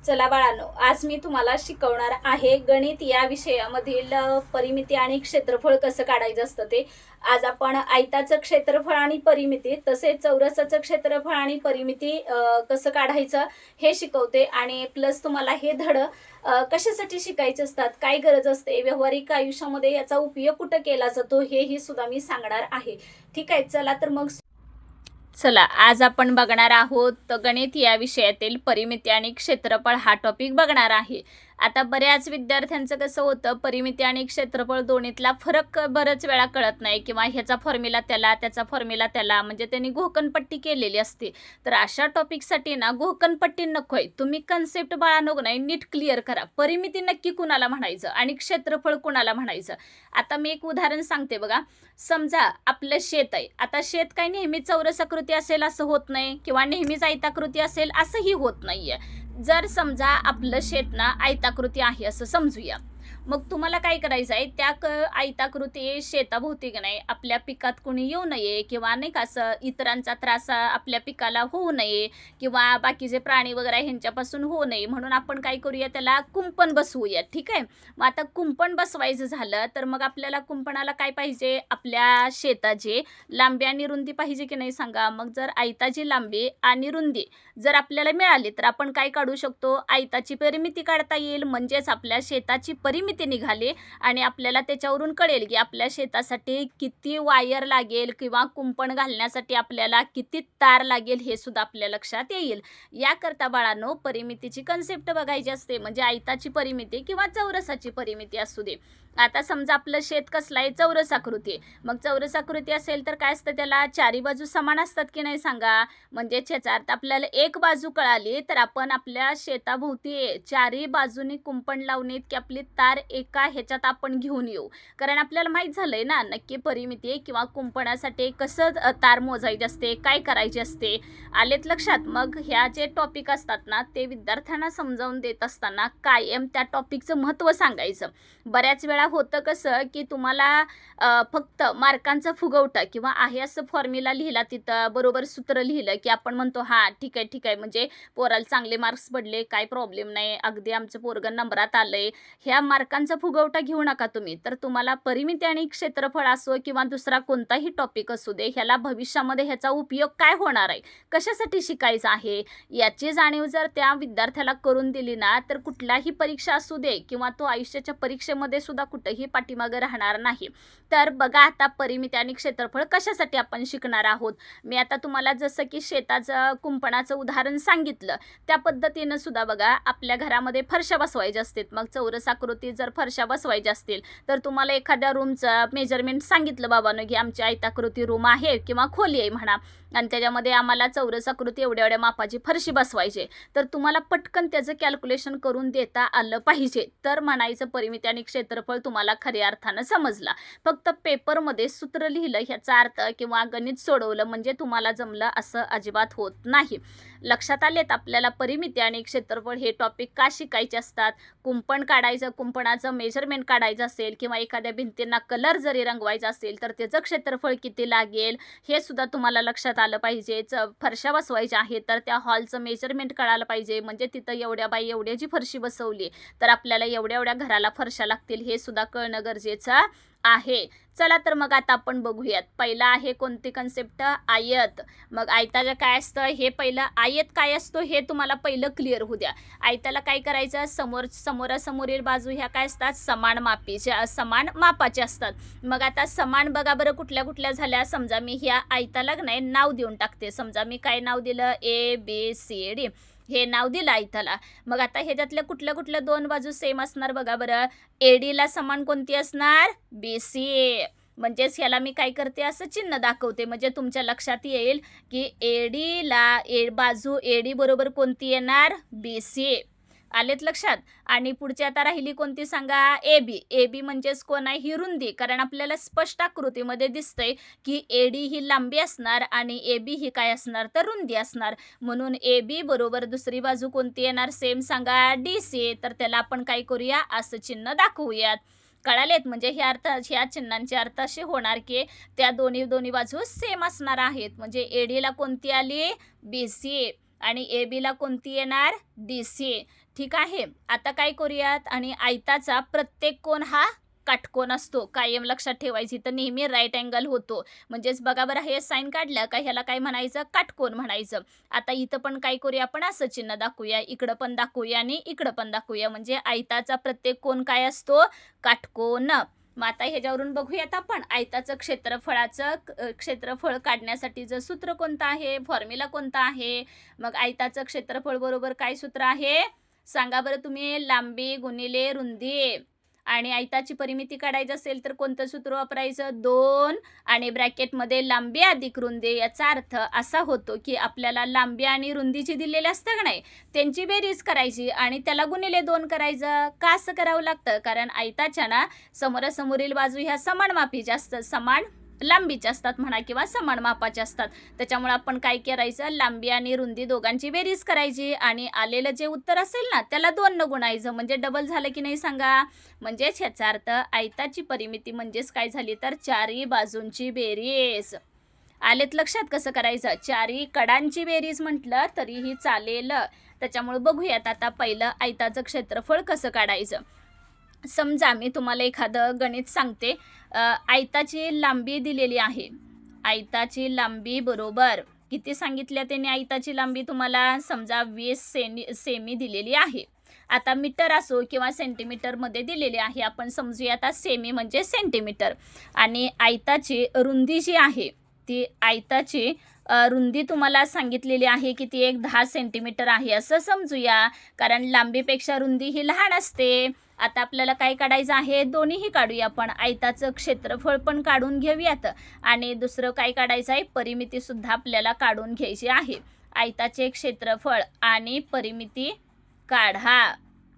चला बाळांनो, आज मी तुम्हाला शिकवणार आहे गणित या विषयामधील परिमिती आणि क्षेत्रफळ कसं काढायचं असतं ते. आज आपण आयताचं क्षेत्रफळ आणि परिमिती तसेच चौरसाचं क्षेत्रफळ आणि परिमिती कसं काढायचं हे शिकवते आणि प्लस तुम्हाला हे धड कशासाठी शिकायचे असतात, काय गरज असते, व्यावहारिक आयुष्यामध्ये याचा उपयोग कुठं केला जातो हेही सुद्धा मी सांगणार आहे. ठीक आहे, चला आज आपण बघणार आहोत गणित या विषयातील परिमिती आणि क्षेत्रफळ हा टॉपिक बघणार आहे. आता बऱ्याच विद्यार्थ्यांचं कसं होतं, परिमिती आणि क्षेत्रफळ दोन्हीतला फरक बऱ्याच वेळा कळत नाही किंवा ह्याचा फॉर्म्युला त्याला त्याचा फॉर्म्युला त्याला, म्हणजे त्यांनी घोकणपट्टी केलेली असते. तर अशा टॉपिकसाठी ना घोकणपट्टी नको आहे, तुम्ही कन्सेप्ट बाळांनो नाही नीट क्लिअर करा. परिमिती नक्की कुणाला म्हणायचं आणि क्षेत्रफळ कुणाला म्हणायचं. आता मी एक उदाहरण सांगते बघा. समजा आपलं शेत आहे. आता शेत काय नेहमी चौरसाकृती असेल असं होत नाही किंवा नेहमीच आयताकृती असेल असंही होत नाहीये. जर समजा आपलं शेत ना आयताकृती आहे असं समजूया, मग तुम्हाला काय करायचं आहे, त्या आयताकृती शेताभोवती की नाही आपल्या पिकात कोणी येऊ नये किंवा नाही का असं इतरांचा त्रास आपल्या पिकाला होऊ नये किंवा बाकीचे प्राणी वगैरे ह्यांच्यापासून होऊ नये म्हणून आपण काय करूया, त्याला कुंपण बसवूया. ठीक आहे, मग आता कुंपण बसवायचं झालं तर मग आपल्याला कुंपणाला काय पाहिजे, आपल्या शेताची लांबी आणि रुंदी पाहिजे की नाही सांगा. मग जर आयताची लांबी आणि रुंदी जर आपल्याला मिळाली तर आपण काय काढू शकतो, आयताची परिमिती काढता येईल. म्हणजेच आपल्या शेताची परिमिती निघाली आणि आपल्याला त्याच्यावरून कळेल की आपल्या शेतासाठी किती वायर लागेल किंवा कुंपण घालण्यासाठी आपल्याला किती तार लागेल हे सुद्धा आपल्या लक्षात येईल. याकरता बाळांनो परिमितीची कन्सेप्ट बघायची असते, म्हणजे आयताची परिमिती किंवा चौरसाची परिमिती असू दे. आता समजा आपलं शेत कसलं आहे, चौरसाकृती. मग चौरसाकृती असेल तर काय असतं, त्याला चारी बाजू समान असतात की नाही सांगा. म्हणजे ह्याचा अर्थ आपल्याला एक बाजू कळाली तर आपण आपल्या शेताभोवती चारी बाजूनी कुंपण लावणे की आपली तार एका ह्याच्यात आपण घेऊन येऊ. कारण आपल्याला माहीत झालंय ना नक्की परिमिती किंवा कुंपणासाठी कसं तार मोजायची असते, काय करायचे असते. आलेत लक्षात. मग ह्या जे टॉपिक असतात ना ते विद्यार्थ्यांना समजावून देत असताना कायम त्या टॉपिकचं महत्त्व सांगायचं. बऱ्याच वेळा होतं कसं की तुम्हाला फक्त मार्कांचा फुगवटा किंवा आहे असं फॉर्म्युला लिहिला, तिथं बरोबर सूत्र लिहिलं की आपण म्हणतो हां ठीक आहे म्हणजे पोराला चांगले मार्क्स पडले, काय प्रॉब्लेम नाही, अगदी आमचं पोरगं नंबरात आलंय. ह्या मार्कांचा फुगवटा घेऊ नका तुम्ही. तर तुम्हाला परिमिती आणि क्षेत्रफळ असो किंवा दुसरा कोणताही टॉपिक असू दे, ह्याला भविष्यामध्ये ह्याचा उपयोग काय होणार आहे, कशासाठी शिकायचं आहे याची जाणीव जर त्या विद्यार्थ्याला करून दिली ना तर कुठलाही परीक्षा असू दे किंवा तो आयुष्याच्या परीक्षेमध्ये सुद्धा कुठेही पाठीमागे राहणार नाही. तर बघा आता परिमिती आणि क्षेत्रफळ कशासाठी आपण शिकणार आहोत. मी आता तुम्हाला जसं की शेताचं कुंपणाचं उदाहरण सांगितलं त्या पद्धतीनं सुद्धा बघा, आपल्या घरामध्ये फरशा बसवायच्या असतात. मग चौरसाकृती जर फरशा बसवायच्या असतील तर तुम्हाला एखाद्या रूमचं मेजरमेंट सांगितलं बाबांनो की आमची आयताकृती रूम आहे किंवा खोली आहे म्हणा आणि त्याच्यामध्ये आम्हाला चौरसाकृती एवढ्या मापाची फरशी बसवायची, तर तुम्हाला पटकन त्याचं कॅल्क्युलेशन करून देता आलं पाहिजे. तर म्हणायचं परिमिती आणि क्षेत्रफळ तुम्हाला खऱ्या अर्थानं समजला. फक्त पेपरमध्ये सूत्र लिहिलं ह्याचा अर्थ किंवा गणित सोडवलं म्हणजे तुम्हाला जमलं असं अजिबात होत नाही. लक्षात आलेत आपल्याला परिमिती आणि क्षेत्रफळ हे टॉपिक का शिकायचे असतात. कुंपण काढायचं, कुंपणाचं मेजरमेंट काढायचं असेल किंवा एखाद्या भिंतींना कलर जरी रंगवायचा असेल तर त्याचं क्षेत्रफळ किती लागेल हे सुद्धा तुम्हाला लक्षात आलं पाहिजे. फरशा बसवायच्या आहेत तर त्या हॉलचं मेजरमेंट कळालं पाहिजे. म्हणजे तिथं एवढ्याची फरशी बसवली तर आपल्याला एवढ्या घराला फरशा लागतील हे सुद्धा कळणं गरजेचं आहे. चला तर मग आता आपण बघूयात. पहिला आहे कोणती कन्सेप्ट, आयत. मग आयताचं काय असतं हे पहिलं, आयत काय असतो हे तुम्हाला पहिलं क्लिअर होऊ द्या. आयताला काय करायचं, समोरासमोरील बाजू ह्या काय असतात, समान मापाच्या असतात. मग आता समान बघा बरं कुठल्या कुठल्या झाल्या. समजा मी ह्या आयताला नाही नाव देऊन टाकते. समजा मी काय नाव दिलं, ABCD हे नाव दिलं आयताला. मग आता ह्याच्यातल्या कुठल्या दोन बाजू सेम असणार बघा बरं. ADला समान कोणती असणार, BCA. म्हणजेच ह्याला मी काय करते असं चिन्ह दाखवते म्हणजे तुमच्या लक्षात येईल की ADला बाजू AD बरोबर कोणती येणार, BCA. आलेत लक्षात. आणि पुढची आता राहिली कोणती सांगा, AB म्हणजेच कोण आहे, ही रुंदी. कारण आपल्याला स्पष्ट आकृतीमध्ये दिसतंय की AD ही लांबी असणार आणि AB ही काय असणार तर रुंदी असणार. म्हणून AB बरोबर दुसरी बाजू कोणती येणार, सेम सांगा, DC. तर त्याला आपण काय करूया असं चिन्ह दाखवूयात. कळालेत. म्हणजे ह्या चिन्हांचे अर्थ असे होणार की त्या दोन्ही बाजू सेम असणार आहेत. म्हणजे ADला कोणती आली, BCA आणि ए बीला कोणती येणार, DC. ठीक आहे. आता काय करूयात, आणि आयताचा प्रत्येक कोन हा काटकोन असतो, कायम लक्षात ठेवायची. तर नेहमी राईट अँगल होतो. म्हणजेच बघा बरं, हे साईन काढलं का ह्याला काय म्हणायचं, काटकोन म्हणायचं. आता इथं पण काय करूया, आपण असं चिन्ह दाखवूया, इकडं पण दाखवूया आणि इकडं पण दाखवूया. म्हणजे आयताचा प्रत्येक कोन काय असतो, काटकोन. मग आता ह्याच्यावरून बघूयात आपण आयताचं क्षेत्रफळ काढण्यासाठीचं सूत्र कोणतं आहे, फॉर्म्युला कोणता आहे. मग आयताचं क्षेत्रफळ बरोबर काय सूत्र आहे सांगा बरं तुम्ही, लांबी गुणिले रुंदी. आणि आयताची परिमिती काढायची असेल तर कोणतं सूत्र वापरायचं, 2 आणि ब्रॅकेटमध्ये लांबी अधिक रुंदी. याचा अर्थ असा होतो की आपल्याला लांबी आणि रुंदीची दिलेली असतं का नाही, त्यांची बेरीज करायची आणि त्याला गुणिले 2 करायचं. का असं करावं लागतं, कारण आयताच्या ना समोरासमोरील बाजू ह्या समान मापीच्या असतात, समान लांबीच्या असतात म्हणा किंवा समान मापाच्या असतात. त्याच्यामुळे आपण काय करायचं, लांबी आणि रुंदी दोघांची बेरीज करायची आणि आलेलं जे उत्तर असेल ना त्याला 2 न गुणायचं. म्हणजे डबल झालं की नाही सांगा. म्हणजेच ह्याचा अर्थ आयताची परिमिती म्हणजेच काय झाली तर चारही बाजूंची बेरीज. आलेत लक्षात कसं करायचं, चारही कडांची बेरीज म्हटलं तरीही चालेल. त्याच्यामुळे बघूयात आता पहिलं आयताचं क्षेत्रफळ कसं काढायचं. समजा मी तुम्हाला एखादं गणित सांगते. आयताची लांबी दिलेली आहे. आयताची लांबी बरोबर किती सांगितल्या त्याने, आयताची लांबी तुम्हाला समजा 20 सेमी दिलेली आहे. आता मीटर असो किंवा सेंटीमीटरमध्ये दिलेली आहे, आपण समजूया आता सेमी म्हणजे सेंटीमीटर. आणि आयताची रुंदी जी आहे ती आयताची रुंदी तुम्हाला सांगितलेली आहे की ती एक 10 सेंटीमीटर आहे असं समजूया, कारण लांबीपेक्षा रुंदी ही लहान असते. आता आपल्याला काय काढायचं आहे, दोन्हीही काढूया आपण. आयताचं क्षेत्रफळ पण काढून घेऊयात आणि दुसरं काय काढायचं आहे, परिमितीसुद्धा आपल्याला काढून घ्यायची आहे. आयताचे क्षेत्रफळ आणि परिमिती काढा.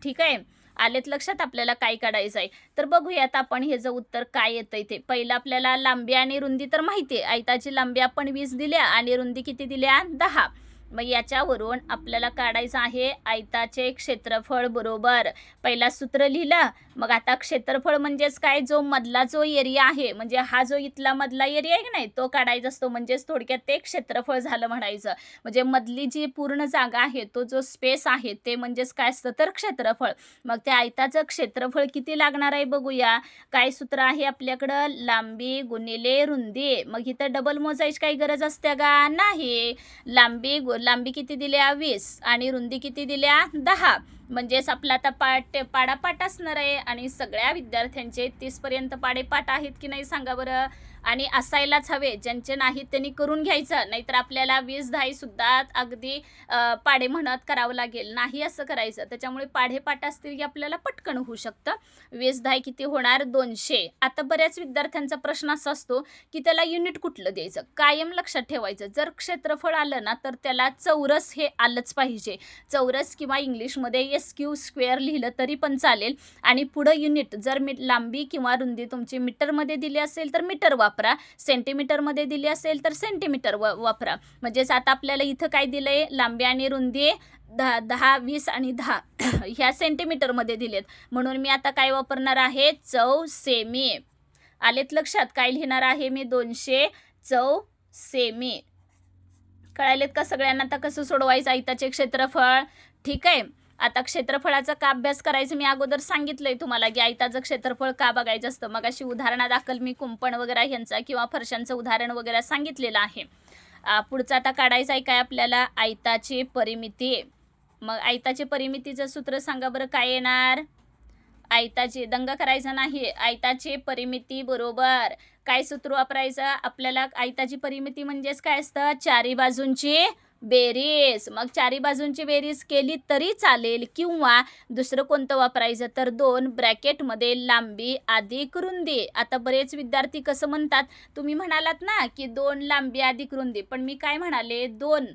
ठीक आहे, आलेत लक्षात आपल्याला काय काढायचं आहे. तर बघूयात आपण हे जे उत्तर काय येतं इथे. पहिलं आपल्याला लांबी आणि रुंदी तर माहिती आहे. आयताची लांबी आपण 20 दिल्या आणि रुंदी किती दिल्या, 10. मग याच्यावरून आपल्याला काढायचं आहे आयताचे क्षेत्रफळ बरोबर. पहिला सूत्र लिहिलं, मग आता क्षेत्रफळ म्हणजेच काय, जो मधला जो एरिया आहे, म्हणजे हा जो इथला मधला एरिया आहे की नाही तो काढायचा असतो. म्हणजेच थोडक्यात ते क्षेत्रफळ झालं म्हणायचं. म्हणजे मधली जी पूर्ण जागा आहे, तो जो स्पेस आहे ते म्हणजेच काय असतं तर क्षेत्रफळ. मग त्या आयताचं क्षेत्रफळ किती लागणार आहे बघूया. काय सूत्र आहे आपल्याकडं, लांबी गुणिले रुंदी. मग इथं डबल मोजायची काही गरज असते का, नाही. लांबी किती दिल्या, 20 आणि रुंदी किती दिल्या, 10. म्हणजेच आपला आता पाठ असणार आहे. आणि सगळ्या विद्यार्थ्यांचे 30 पर्यंत पाठ आहेत की नाही सांगा बरं. आणि असायलाच हवे, ज्यांचे नाहीत त्यांनी करून घ्यायचं, नाहीतर आपल्याला 20-10 सुद्धा अगदी पाढे म्हणत करावं लागेल, नाही असं करायचं. त्याच्यामुळे पाठ असतील की आपल्याला पटकन होऊ शकतं. 20-10 किती होणार, 200. आता बऱ्याच विद्यार्थ्यांचा प्रश्न असा असतो की त्याला युनिट कुठलं द्यायचं. कायम लक्षात ठेवायचं, जर क्षेत्रफळ आलं ना तर त्याला चौरस हे आलंच पाहिजे. चौरस किंवा इंग्लिशमध्ये SQ स्क्वेअर लिहिलं तरी पण चालेल. आणि पुढं युनिट, जर लांबी किंवा रुंदी तुमची मीटरमध्ये दिली असेल तर मीटर वापरा, सेंटीमीटरमध्ये दिली असेल तर सेंटीमीटर वापरा. म्हणजेच आता आपल्याला इथं काय दिलंय, लांबी आणि रुंदी 10, 20 आणि 10 ह्या सेंटीमीटरमध्ये दिलेत. म्हणून मी आता काय वापरणार आहे, सेमी. आलेत लक्षात, काय लिहिणार आहे मी, 200 सेमी. कळालेत का सगळ्यांना आता कसं सोडवायचं आयताचे क्षेत्रफळ. ठीक आहे, आता क्षेत्रफळाचा का अभ्यास करायचं मी अगोदर सांगितलंय तुम्हाला की आयताचं क्षेत्रफळ का बघायचं असतं. मग अशी उदाहरणादाखल मी कुंपण वगैरे ह्यांचा किंवा फरशांचं उदाहरण वगैरे सांगितलेलं आहे. पुढचं आता काढायचं आहे काय आपल्याला, आयताची परिमिती. मग आयताची परिमितीचं सूत्र सांगा बरं काय येणार. आयताची, दंग करायचं नाही, आयताची परिमिती बरोबर काय सूत्र वापरायचं आपल्याला. आयताची परिमिती म्हणजेच काय असतं, चारी बाजूंची बेरीज. मग चारी बाजूंची बेरीज केली तरी चालेल किंवा दुसरं कोणतं वापरायचं तर 2 ब्रॅकेटमध्ये लांबी अधिक रुंदी. आता बरेच विद्यार्थी कसं म्हणतात, तुम्ही म्हणालात ना की 2 लांबी अधिक रुंदी, पण मी काय म्हणाले, 2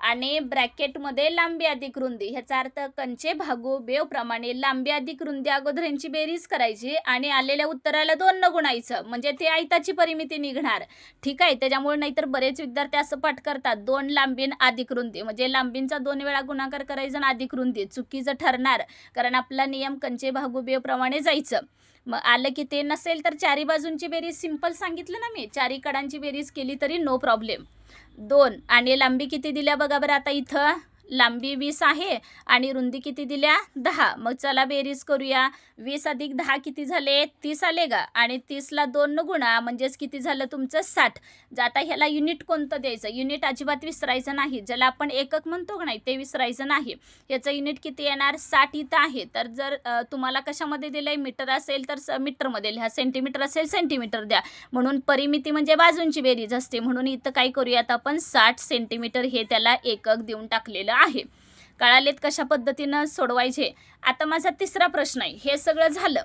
आणि ब्रॅकेटमध्ये लांबी अधिक रुंदी. ह्याचा अर्थ कंचे भागू बेव प्रमाणे लांबी अधिक रुंदी अगोदर यांची बेरीज करायची आणि आलेल्या उत्तराला 2 न गुणायचं, म्हणजे ते आयताची परिमिती निघणार. ठीक आहे, त्याच्यामुळे नाहीतर बरेच विद्यार्थी असं पाठ करतात, 2 लांबीन अधिक रुंदी, म्हणजे लांबींचा 2 वेळा गुणाकार करायचा आणि अधिक रुंदी. चुकीचं ठरणार, कारण आपला नियम कंचे भागू बेव प्रमाणे जायचं. मग आलं की ते नसेल तर चारी बाजूंची बेरीज सिंपल सांगितलं ना मी, चारी कडांची बेरीज केली तरी नो प्रॉब्लेम. 2 आणि लांबी किती दिल्या बघा बरं आता इथं, लांबी 20 आहे आणि रुंदी किती दिल्या 10. मग चला बेरीज करूया. 20 अधिक 10 किती झाले 30 आले का, आणि 30ला 2 न गुणा म्हणजेच किती झालं तुमचं 60. आता ह्याला युनिट कोणतं द्यायचं, युनिट अजिबात विसरायचं नाही, ज्याला आपण एकक म्हणतो का नाही ते विसरायचं नाही. याचं युनिट किती येणार 60 इथं आहे. तर जर तुम्हाला कशामध्ये दिलंय मीटर असेल तर मीटरमध्ये लिहा, सेंटीमीटर असेल सेंटीमीटर द्या. म्हणून परिमिती म्हणजे बाजूंची बेरीज असते, म्हणून इथं काय करूयात आपण 60 सेंटीमीटर हे त्याला एकक देऊन टाकलेलं आहे. कळालेत कशा पद्धतीनं सोडवायचे. आता माझा तिसरा प्रश्न आहे. हे सगळं झालं,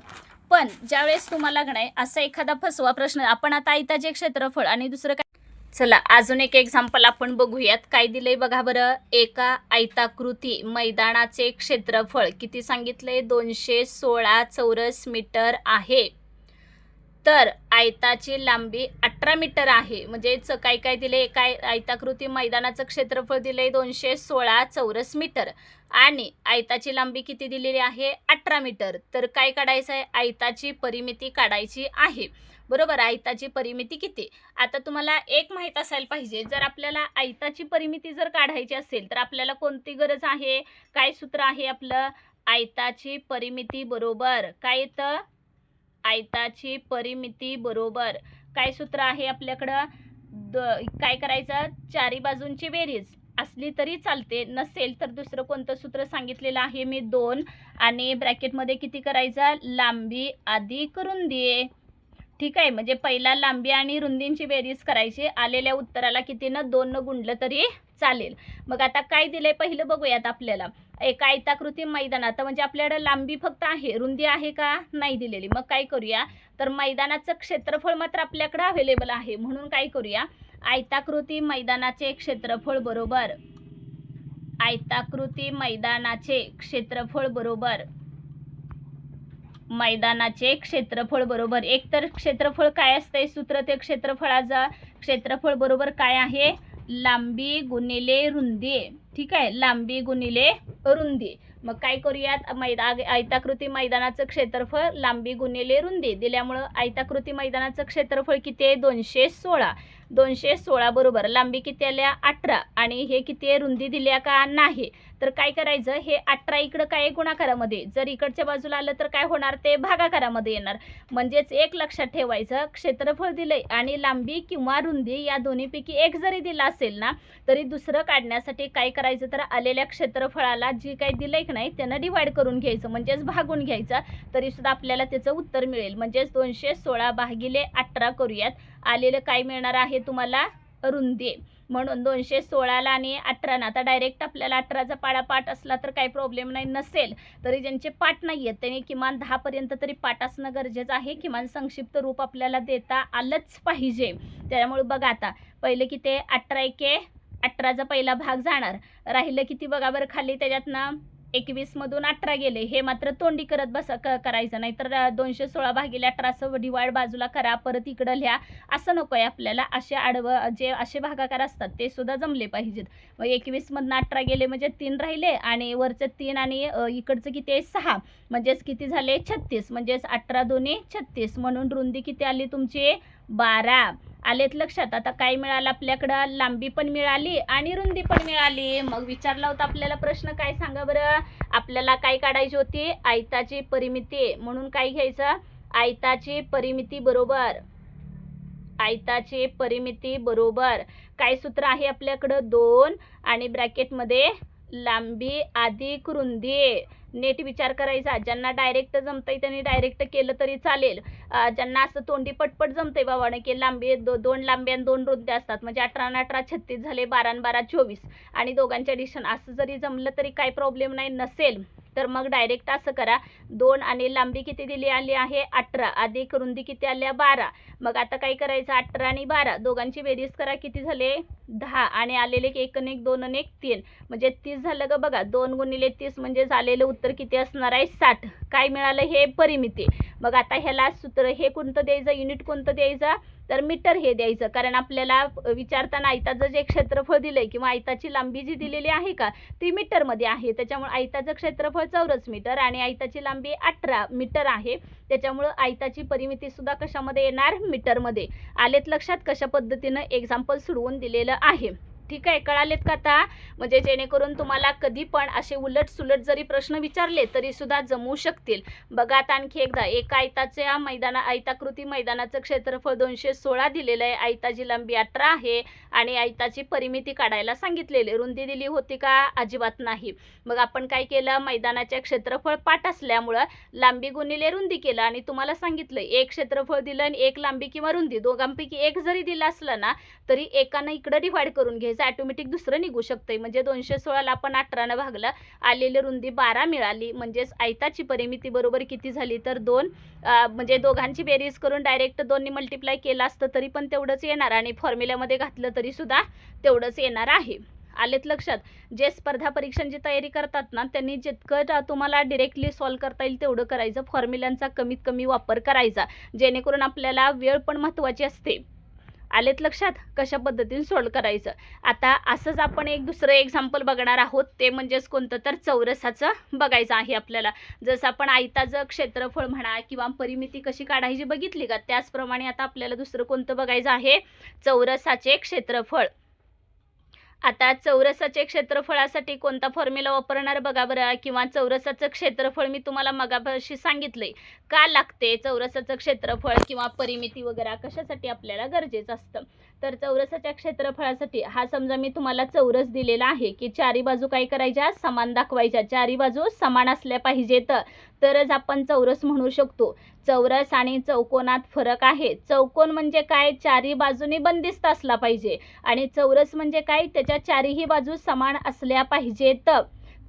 पण ज्यावेळेस तुम्हाला नाही असा एखादा फसवा प्रश्न, आपण आता आयताचे क्षेत्रफळ आणि दुसरं काय, चला अजून एक एक्झाम्पल आपण बघूयात. काय दिलंय बघा बरं, एका आयताकृती मैदानाचे क्षेत्रफळ किती सांगितलंय 216 चौरस मीटर आहे. तर आयताची लांबी 18 मीटर आहे. म्हणजे काय काय दिले, एका आयताकृती मैदानाचं क्षेत्रफळ दिले 216 चौरस मीटर आणि आयताची लांबी किती दिलेली आहे 18 मीटर. तर काय काढायचं आहे, आयताची परिमिती काढायची आहे. बरोबर, आयताची परिमिती किती. आता तुम्हाला एक माहीत असायला पाहिजे, जर आपल्याला आयताची परिमिती जर काढायची असेल तर आपल्याला कोणती गरज आहे, काय सूत्र आहे आपलं, आयताची परिमिती बरोबर काय येतं, आयताची परिमिती बरोबर काय सूत्र आहे आपल्याकडं, काय करायचं, चारी बाजूंची बेरीज असली तरी चालते, नसेल तर दुसरं कोणतं सूत्र सांगितलेलं आहे मी 2 आणि ब्रॅकेटमध्ये किती करायचं, लांबी अधिक रुंदी. ठीक आहे, म्हणजे पहिला लांबी आणि रुंदींची बेरीज करायची, आलेल्या उत्तराला कितीनं 2 न गुणलं तरी चालेल. मग आता काय दिलंय पहिलं बघूयात आपल्याला. एका आयताकृती मैदानात म्हणजे आपल्याकडे लांबी फक्त आहे, रुंदी आहे का नाही दिलेली. मग काय करूया, तर मैदानाचं क्षेत्रफळ मात्र आपल्याकडे अवेलेबल आहे, म्हणून काय करूया, आयताकृती मैदानाचे क्षेत्रफळ बरोबर आयताकृती मैदानाचे क्षेत्रफळ बरोबर मैदानाचे क्षेत्रफळ बरोबर, एक तर क्षेत्रफळ काय असतंय सूत्र ते क्षेत्रफळाचं, क्षेत्रफळ बरोबर काय आहे लांबी गुणिले रुंदी. ठीक आहे, लांबी गुणिले रुंदी. मग काय करूयात, आयताकृती मैदानाचं क्षेत्रफळ लांबी गुणिले रुंदी दिल्यामुळं आयताकृती मैदानाचं क्षेत्रफळ किती आहे 216 बरोबर लांबी किती आल्या 18 आणि हे किती आहे रुंदी दिल्या का नाही. तर काय करायचं, हे 18 इकडं काय गुणाकारामध्ये, जर इकडच्या बाजूला आलं तर काय होणार ते भागाकारामध्ये येणार. म्हणजेच एक लक्षात ठेवायचं, क्षेत्रफळ दिलंय आणि लांबी किंवा रुंदी या दोन्हीपैकी एक जरी दिला असेल ना तरी दुसरं काढण्यासाठी काय करायचं, तर आलेल्या क्षेत्रफळाला जी काही दिलंय की नाही त्यानं डिवाइड करून घ्यायचं, म्हणजेच भागून घ्यायचं, तरी सुद्धा आपल्याला त्याचं उत्तर मिळेल. म्हणजेच 216 भागिले 18 करूयात, आलेलं काय मिळणार आहे तुम्हाला रुंदी. म्हणून 216ला आणि 18ला आता डायरेक्ट आपल्याला 18चा पाढापाठ असला तर काही प्रॉब्लेम नाही, नसेल तरी ज्यांचे पाठ नाही आहेत त्यांनी किमान 10 पर्यंत तरी पाठ असणं गरजेचं आहे. किमान संक्षिप्त रूप आपल्याला देता आलंच पाहिजे. त्यामुळे बघा आता पहिले किती 18 एके 18चा पहिला भाग जाणार, राहिलं किती बघा बरं खाली, त्याच्यातनं 21 मधून 18 गेले, हे मात्र तोंडी करत करायचं नाही. तर 216 भागिले 18 डिवाइड बाजूला करा, परत इकडं लिहा, असं नको आहे आपल्याला. असे आडवं जे असे भागाकार असतात ते सुद्धा जमले पाहिजेत. मग 21 मधून 18 गेले म्हणजे 3 राहिले आणि वरचं 3 आणि इकडचं किती आहे 6, म्हणजेच किती झाले 36, म्हणजेच 18 दोन्ही 36, म्हणून रुंदी किती आली तुमची 12. आलेत लक्षात. आता काय मिळालं आपल्याकडं, लांबी पण मिळाली आणि रुंदी पण मिळाली. मग विचारला होता आपल्याला प्रश्न, काय सांगा बरं, आपल्याला काय काढायची होती आयताची परिमिती. म्हणून काय घ्यायचं, आयताची परिमिती बरोबर काय सूत्र आहे आपल्याकडं 2 आणि ब्रॅकेटमध्ये लांबी अधिक रुंदी. नीट विचार करायचा, ज्यांना डायरेक्ट जमतंय त्यांनी डायरेक्ट केलं तरी चालेल, ज्यांना असं तोंडी पटपट जमतंय बाबाने की लांबी 2 लांबी आणि 2 रुंदी असतात, म्हणजे 18 आणि 18 36 झाले, 12 आणि 12 24 आणि दोघांच्या डिशन असं जरी जमलं तरी काही प्रॉब्लेम नाही. नसेल तर मग डायरेक्ट असं करा, 2 आणि लांबी किती दिली आली आहे 18 अधिक रुंदी किती आल्या 12. मग आता काय करायचं, 18 आणि 12 दोघांची बेरीज करा, किती झाले 10 आणि आलेले 1 आणि 1 2 आणि 1 3, म्हणजे 30 झालं का बघा. 2 गुणिले 30 म्हणजे झालेलं उत्तर किती असणार आहे 60. काय मिळालं हे परिमिती. मग आता ह्याला सूत्र हे कोणतं द्यायचं, युनिट कोणतं द्यायचं, तर मीटर हे द्यायचं. कारण आपल्याला विचारताना आयताचं जे क्षेत्रफळ दिलंय किंवा आयताची लांबी जी दिलेली आहे का ती मीटरमध्ये आहे, त्याच्यामुळे आयताचं क्षेत्रफळ 84 मीटर आणि आयताची लांबी 18 मीटर आहे. त्याच्यामुळे आयताची परिमिती सुद्धा कशामध्ये येणार, मीटरमध्ये. आलेत लक्षात कशा पद्धतीनं एक्झाम्पल सोडवून दिलेलं आहे. ठीक आहे, कळालेत का आता? म्हणजे जेणेकरून तुम्हाला कधी पण असे उलट सुलट जरी प्रश्न विचारले तरी सुद्धा जमू शकतील. बघा आता आणखी एकदा, एका आयताकृती मैदानाचं क्षेत्रफळ 216 दिलेलं आहे, आयताची लांबी 18 आहे आणि आयताची परिमिती काढायला सांगितलेली. रुंदी दिली होती का, अजिबात नाही. मग आपण काय केलं, मैदानाचे क्षेत्रफळ पाठ असल्यामुळं लांबी गुणिले रुंदी केलं आणि तुम्हाला सांगितलं एक क्षेत्रफळ दिलं आणि एक लांबी किंवा रुंदी दोघांपैकी एक जरी दिलं असलं ना तरी एकानं इकडं डिवाइड करून घ्यायचं, ऑटोमॅटिक दुसरं निघू शकतंय. म्हणजे 216ला आपण 18 भागलं, आलेली रुंदी 12 मिळाली. म्हणजेच आयताची परिमिती बरोबर किती झाली तर 2. म्हणजे दोघांची बेरीज करून डायरेक्ट 2 ने मल्टिप्लाय केलं असतं तरी पण तेवढंच येणार आणि फॉर्म्युल्यामध्ये घातलं तरी सुद्धा तेवढंच येणार आहे. आलेत लक्षात? जे स्पर्धा परीक्षांची तयारी करतात ना त्यांनी जितकं तुम्हाला डिरेक्टली सॉल्व करता येईल तेवढं करायचं, फॉर्म्युलांचा कमीत कमी वापर करायचा, जेणेकरून आपल्याला वेळ पण महत्त्वाची असते. आलेत लक्षात कशा पद्धतीने सॉल्व करायचं. आता असंच आपण एक दुसरं एक्झाम्पल बघणार आहोत, ते म्हणजेच कोणतं तर चौरसाचं बघायचं आहे आपल्याला. जसं आपण आयताचं क्षेत्रफळ म्हणा किंवा परिमिती कशी काढायची बघितली का, त्याचप्रमाणे आता आपल्याला दुसरं कोणतं बघायचं आहे, चौरसाचे क्षेत्रफळ. आता चौरसाचे क्षेत्रफळासाठी कोणता फॉर्म्युला वापरणार बघा बरं, किंवा चौरसाचं क्षेत्रफळ मी तुम्हाला मगाशी सांगितलंय का लागते, चौरसाचं क्षेत्रफळ किंवा परिमिती वगैरे कशासाठी आपल्याला गरजेचं असतं. तर चौरसाच्या क्षेत्रफळासाठी हा समजा मी तुम्हाला चौरस दिलेला आहे की चारी बाजू काय करायच्या, समान दाखवायच्या, चारी बाजू समान असल्या पाहिजेत तरच आपण चौरस म्हणू शकतो. चौरस आणि चौकोनात फरक आहे. चौकोन म्हणजे काय, चारी बाजूनी बंदिस्त असला पाहिजे आणि चौरस म्हणजे काय, त्याच्या चारीही बाजू समान असल्या पाहिजेत.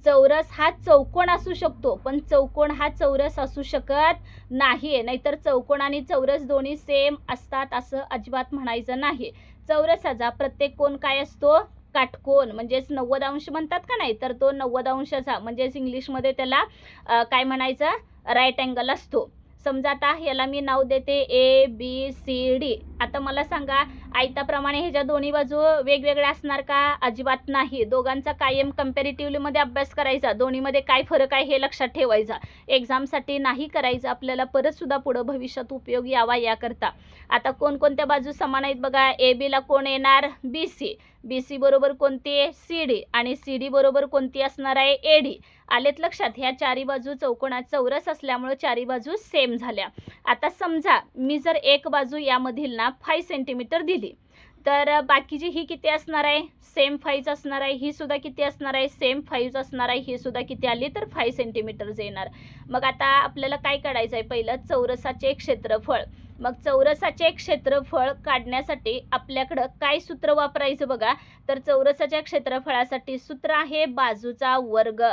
चौरस हा चौकोन असू शकतो पण चौकोन हा चौरस असू शकत नाही. नाहीतर चौकोन आणि चौरस दोन्ही सेम असतात असं अजिबात म्हणायचं नाही. चौरसाचा प्रत्येक कोन काय असतो, काटकोन, म्हणजेच 90 अंश म्हणतात का नाही, तर तो 90 अंशाचा म्हणजेच इंग्लिशमध्ये त्याला काय म्हणायचं, राईट अँगल असतो. समजा आता याला मी नाव देते ABCD. आता मला सांगा आयताप्रमाणे ह्याच्या दोन्ही बाजू वेगवेगळ्या असणार का, अजिबात नाही. दोघांचा कायम कंपॅरेटिव्हली मध्ये अभ्यास करायचा, दोन्हीमध्ये काय फरक आहे हे लक्षात ठेवायचा. एक्झामसाठी नाही करायचं, आपल्याला परत सुद्धा पुढं भविष्यात उपयोग यावा याकरता. आता कोणकोणत्या बाजू समान आहेत बघा, AB ला कोण येणार, BC, BC बरोबर कोणती, CD आणि CD बरोबर कोणती असणार आहे, AD. आलेत लक्षात? ह्या चारी बाजू चौकोनात चौरस असल्यामुळे चारी बाजू सेम झाल्या. आता समजा मी जर एक बाजू यामधील ना 5 सेंटीमीटर दिली तर बाकीची ही किती असणार आहे, सेम 5 असणार आहे. ही सुद्धा किती असणार आहे, सेम 5 असणार आहे. ही सुद्धा किती आली तर 5 सेंटीमीटर येणार. मग आता आपल्याला काय काढायचं आहे, पहिलं चौरसाचे क्षेत्रफळ. मग चौरसाचे क्षेत्रफळ काढण्यासाठी आपल्याकडं काय सूत्र वापरायचं बघा, तर चौरसाच्या क्षेत्रफळासाठी सूत्र आहे बाजूचा वर्ग.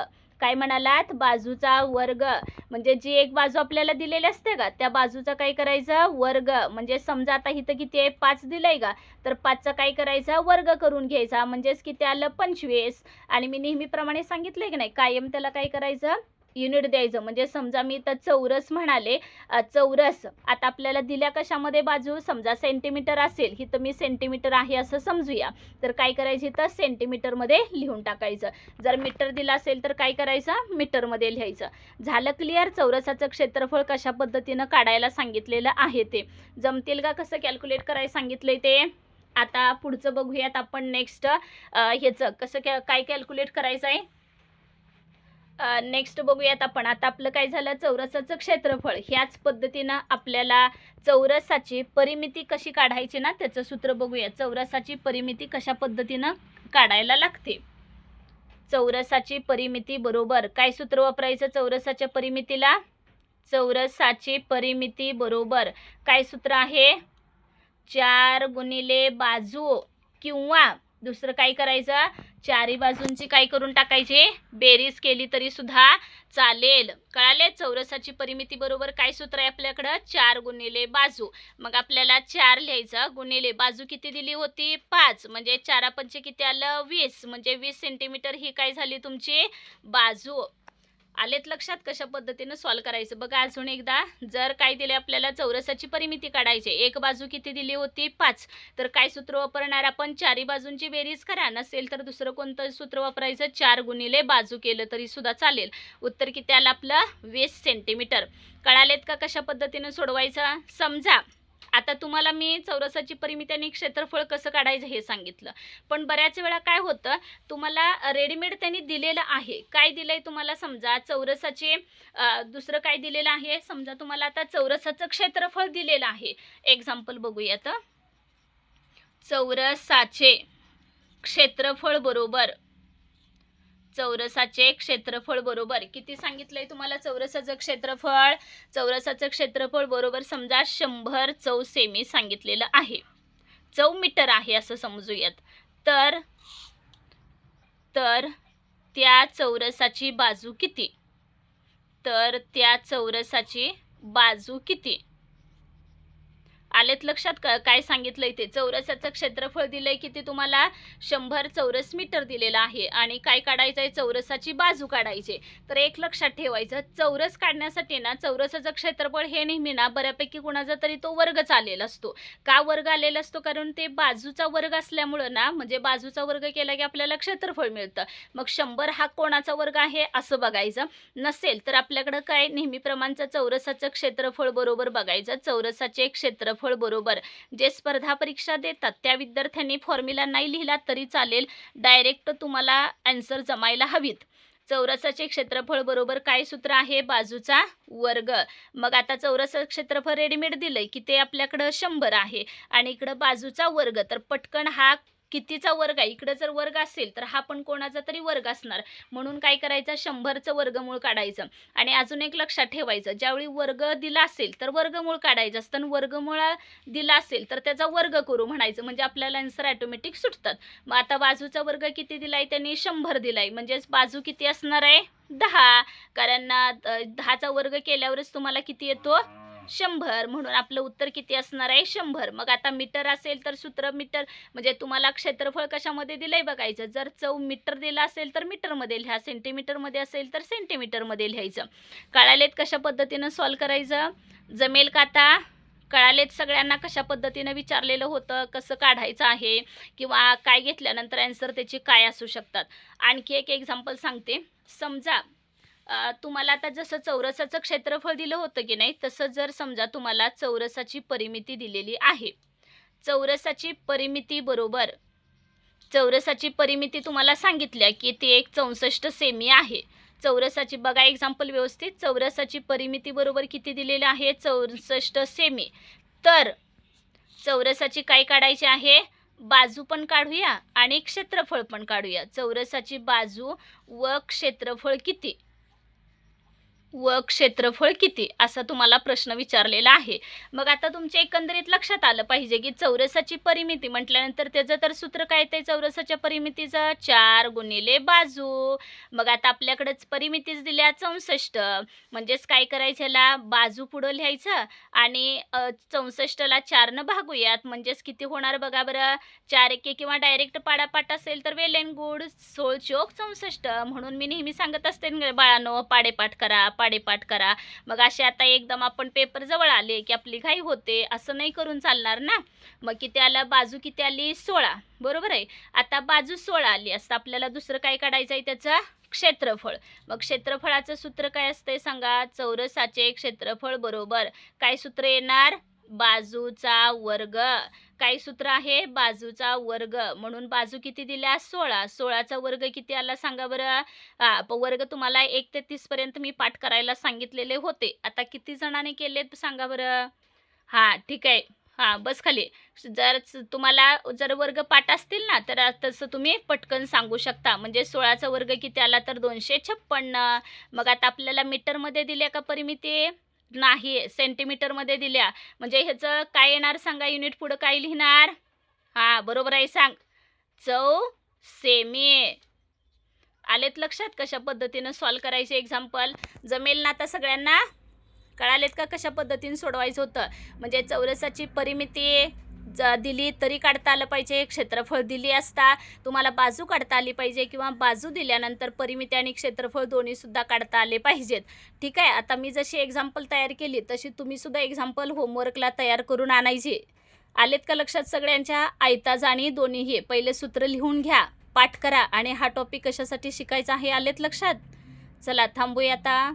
काय म्हणालात, बाजूचा वर्ग. म्हणजे जी एक बाजू आपल्याला दिलेली असते का त्या बाजूचा काय करायचं, वर्ग. म्हणजे समजा आता इथं किती आहे, 5 दिलंय का, तर 5चा काय करायचा, वर्ग करून घ्यायचा. म्हणजेच किती आलं, 25. आणि मी नेहमीप्रमाणे सांगितलंय की नाही, कायम त्याला काय करायचं, युनिट द्यायचं. म्हणजे समजा मी तर चौरस म्हणाले, चौरस आता आपल्याला दिल्या कशामध्ये बाजू, समजा सेंटीमीटर असेल, ही तर मी सेंटीमीटर आहे असं समजूया, तर काय करायचं, तर सेंटीमीटरमध्ये लिहून टाकायचं. जर मीटर दिला असेल तर काय करायचं, मीटरमध्ये लिहायचं. झालं क्लिअर? चौरसाचं क्षेत्रफळ कशा पद्धतीनं काढायला सांगितलेलं आहे ते जमतील का, कसं कॅल्क्युलेट करायला सांगितलंय ते. आता पुढचं बघूयात आपण नेक्स्ट, ह्याचं कसं काय कॅल्क्युलेट करायचं आहे. नेक्स्ट बघूयात आपण. आता आपलं काय झालं, चौरसाचं क्षेत्रफळ. ह्याच पद्धतीनं आपल्याला चौरसाची परिमिती कशी काढायची ना त्याचं सूत्र बघूया. चौरसाची परिमिती कशा पद्धतीनं काढायला लागते. चौरसाची परिमिती बरोबर काय सूत्र वापरायचं चौरसाच्या परिमितीला, चौरसाची परिमिती बरोबर काय सूत्र आहे, 4 गुणिले बाजू किंवा दुसरं काय करायचं, चारी बाजूंची काय करून टाकायची, बेरीज केली तरी सुद्धा चालेल. कळाले? चौरसाची परिमिती बरोबर काय सूत्र आहे आपल्याकडं, 4 गुणिले बाजू. मग आपल्याला 4 लिहायचं गुणिले बाजू किती दिली होती, 5. म्हणजे 4 पंचे किती आलं, 20. म्हणजे 20 सेंटीमीटर ही काय झाली तुमची बाजू. आलेत लक्षात कशा पद्धतीने सॉल्व्ह करायचं? बघा अजून एकदा, जर काय दिले आपल्याला चौरसाची परिमिती काढायची, एक बाजू किती दिली होती 5, तर काय सूत्र वापरणार आपण? चारी बाजूंची बेरीज करा. नसेल तर दुसरं कोणतं सूत्र वापरायचं? 4 गुणिले बाजू केलं तरी सुद्धा चालेल. उत्तर किती आलं आपलं? 20 सेंटीमीटर. कळालेत का कशा पद्धतीने सोडवायचं? समजा आता तुम्हाला मी चौरसाची परिमिती आणि क्षेत्रफळ कसं काढायचं हे सांगितलं, पण बऱ्याच वेळा काय होतं, तुम्हाला रेडीमेड त्यांनी दिलेलं आहे. काय दिलंय तुम्हाला? समजा चौरसाचे दुसरं काय दिलेलं आहे? समजा तुम्हाला आता चौरसाचं क्षेत्रफळ दिलेलं आहे. एक्झाम्पल बघूयात. चौरसाचे क्षेत्रफळ बरोबर चौरसाचे क्षेत्रफळ बरोबर किती सांगितलंय तुम्हाला? चौरसाचं क्षेत्रफळ बरोबर समजा 100 चौ सेमी सांगितलेलं आहे. चौ मीटर आहे असं समजूयात. तर त्या चौरसाची बाजू किती? आलेत लक्षात? काय सांगितलंय ते? चौरसाचं क्षेत्रफळ दिलंय किती तुम्हाला? 100 चौरस मीटर दिलेलं आहे आणि काय काढायचंय? चौरसाची बाजू काढायची. तर एक लक्षात ठेवायचं, चौरस काढण्यासाठी ना चौरसाचं क्षेत्रफळ हे नेहमी ना बऱ्यापैकी कुणाचा तरी तो वर्गच आलेला असतो. का वर्ग आलेला असतो? कारण ते बाजूचा वर्ग असल्यामुळं ना, म्हणजे बाजूचा वर्ग केला की आपल्याला क्षेत्रफळ मिळतं. मग 100 हा कोणाचा वर्ग आहे असं बघायचं. नसेल तर आपल्याकडं काय नेहमीप्रमाणचं चौरसाचं क्षेत्रफळ बरोबर बघायचं. चौरसाचे क्षेत्रफळ बरोबर जे स्पर्धा परीक्षा देतात त्या विद्यार्थ्यांनी फॉर्म्युला नाही लिहिला तरी चालेल, डायरेक्ट तुम्हाला आन्सर जमायला हवीत. चौरसाचे क्षेत्रफळ बरोबर काय सूत्र आहे? बाजूचा वर्ग. मग आता चौरसाचं क्षेत्रफळ रेडीमेड दिलंय की ते आपल्याकडं 100 आहे आणि इकडं बाजूचा वर्ग, तर पटकन हा कितीचा वर्ग आहे? इकडे जर वर्ग असेल तर हा पण कोणाचा तरी वर्ग असणार, म्हणून काय करायचं? 100चं वर्गमूळ काढायचं. आणि अजून एक लक्षात ठेवायचं, ज्यावेळी वर्ग दिला असेल तर वर्गमूळ काढायचं असतं आणि वर्गमूळ दिला असेल तर त्याचा वर्ग करू म्हणायचं, म्हणजे आपल्याला आन्सर ऑटोमॅटिक सुटतात. मग आता बाजूचा वर्ग किती दिलाय त्यांनी? 100 दिलाय, म्हणजेच बाजू किती असणार आहे? 10. कारण 10चा वर्ग केल्यावरच तुम्हाला किती येतो? 100. म्हणून आपलं उत्तर किती असणार आहे? 100. मग आता मीटर असेल तर सूत्र मीटर, म्हणजे तुम्हाला क्षेत्रफळ कशामध्ये दिलंय बघायचं. जर चौ मीटर दिला असेल तर मीटरमध्ये लिहा, सेंटीमीटरमध्ये असेल तर सेंटीमीटरमध्ये लिहायचं. कळालेत कशा पद्धतीनं सॉल्व्ह करायचं? जमेल का आता? कळालेत सगळ्यांना कशा पद्धतीनं विचारलेलं होतं, कसं काढायचं आहे, किंवा काय घेतल्यानंतर आन्सर त्याची काय असू शकतात? आणखी एक एक्झाम्पल सांगते. समजा तुम्हाला आता जसं चौरसाचं क्षेत्रफळ दिलं होतं की नाही, तसं जर समजा तुम्हाला चौरसाची परिमिती दिलेली आहे. चौरसाची परिमिती तुम्हाला सांगितल्या की ती एक 64 सेमी आहे. चौरसाची बघा एक्झाम्पल व्यवस्थित. चौरसाची परिमिती बरोबर किती दिलेली आहे? 64 सेमी. तर चौरसाची काय काढायची आहे? बाजू पण काढूया आणि क्षेत्रफळ पण काढूया. चौरसाची बाजू व क्षेत्रफळ किती असा तुम्हाला प्रश्न विचारलेला आहे. मग आता तुमच्या एकंदरीत लक्षात आलं पाहिजे की चौरसाची परिमिती म्हटल्यानंतर त्याचं तर सूत्र काय ते चौरसाच्या परिमितीचं? 4 गुणिले बाजू. मग आता आपल्याकडेच परिमितीच दिल्या 64, म्हणजेच काय करायचं? ह्याला बाजू पुढं लिहायचं आणि 64ला 4ने भागूयात, म्हणजेच किती होणार बघा बरं? 4 एके किंवा डायरेक्ट पाडापाट असेल तर वेल अँड गुड. 16 चोक 64. म्हणून मी नेहमी सांगत असते बाळांनो, पाडेपाठ करा. मग असे आता एकदम आपण पेपर जवळ आले की आपली घाई होते, असं नाही करून चालणार ना. मग किती आलं? बाजू किती आली? 16. बरोबर आहे. आता बाजू 16 आली असता आपल्याला दुसरं काय काढायचं आहे? त्याचं क्षेत्रफळ. मग क्षेत्रफळाचं सूत्र काय असतंय सांगा? चौरसाचे क्षेत्रफळ बरोबर काय सूत्र येणार? बाजूचा वर्ग. काय सूत्र आहे? बाजूचा वर्ग. म्हणून बाजू किती दिल्या? 16. 16चा वर्ग किती आला सांगा बरं? वर्ग तुम्हाला 1 ते 30 पर्यंत मी पाठ करायला सांगितलेले होते. आता किती जणांनी केलेत सांगा बरं? ठीक आहे. बस खाली. तुम्हाला जर वर्ग पाठ असतील ना तर तसं तुम्ही पटकन सांगू शकता. म्हणजे 16चा वर्ग किती आला? तर 256. मग आता आपल्याला मीटरमध्ये दिल्या का परिमिती? नाही, सेंटीमीटरमध्ये दिल्या. म्हणजे ह्याचं काय येणार सांगा? युनिट पुढं काय लिहिणार? बरोबर आहे, सांग. चौ सेमी. आलेत लक्षात कशा पद्धतीनं सॉल्व्ह करायचे एक्झाम्पल? जमेल ना आता सगळ्यांना? कळालेत का कशा पद्धतीने सोडवायचं होतं? म्हणजे चौरसाची परिमिती, दिली तरी काढता आलं पाहिजे, क्षेत्रफळ दिली असता तुम्हाला बाजू काढता आली पाहिजे किंवा बाजू दिल्यानंतर परिमिती आणि क्षेत्रफळ दोन्हीसुद्धा काढता आले पाहिजेत. ठीक आहे. आता मी जशी एक्झाम्पल तयार केली तशी तुम्हीसुद्धा एक्झाम्पल होमवर्कला तयार करून आणायचे. आलेत का लक्षात सगळ्यांच्या? आयताजाणी दोन्हीही पहिले सूत्र लिहून घ्या, पाठ करा आणि हा टॉपिक कशासाठी शिकायचा आहे आलेत लक्षात? चला थांबूया आता.